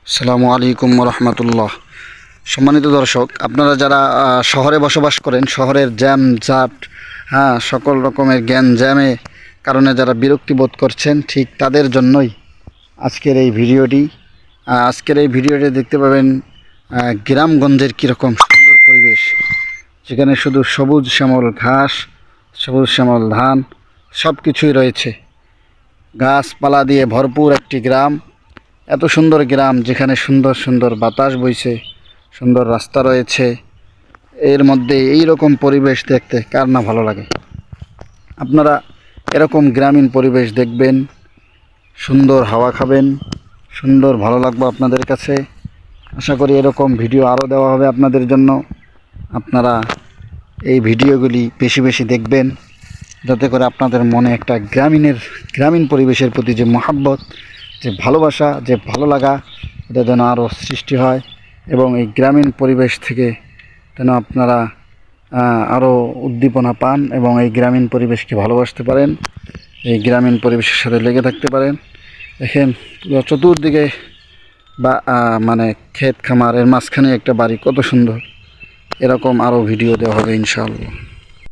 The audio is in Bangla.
আসসালামু আলাইকুম রহমতুল্লাহ। সম্মানিত দর্শক, আপনারা যারা শহরে বসবাস করেন, শহরের জ্যাম জাট, সকল রকমের জ্যামে কারণে যারা বিরক্তি বোধ করছেন, ঠিক তাদের জন্যই আজকের এই ভিডিওটি। দেখতে পাবেন গ্রামগঞ্জের কীরকম সুন্দর পরিবেশ, যেখানে শুধু সবুজ শ্যামল ঘাস, সবুজ শ্যামল ধান, সব কিছুই রয়েছে। গাছপালা দিয়ে ভরপুর একটি গ্রাম, এত সুন্দর গ্রাম যেখানে সুন্দর সুন্দর বাতাস বইছে, সুন্দর রাস্তা রয়েছে। এর মধ্যে এই রকম পরিবেশ দেখতে কার না ভালো লাগে। আপনারা এরকম গ্রামীণ পরিবেশ দেখবেন, সুন্দর হাওয়া খাবেন, সুন্দর ভালো লাগবে আপনাদের কাছে। আশা করি এরকম ভিডিও আরও দেওয়া হবে আপনাদের জন্য। আপনারা এই ভিডিওগুলি বেশি বেশি দেখবেন, যাতে করে আপনাদের মনে একটা গ্রামীণ পরিবেশের প্রতি যে মহাব্বত, যে ভালোবাসা, যে ভালো লাগা, এটা যেন আরও সৃষ্টি হয়। এবং এই গ্রামীণ পরিবেশ থেকে যেন আপনারা আরও উদ্দীপনা পান এবং এই গ্রামীণ পরিবেশকে ভালোবাসতে পারেন, এই গ্রামীণ পরিবেশের সাথে লেগে থাকতে পারেন। দেখেন চতুর্দিকে মানে ক্ষেত খামার, এর মাঝখানে একটা বাড়ি, কত সুন্দর। এরকম আরও ভিডিও দেওয়া হবে ইনশাআল্লাহ।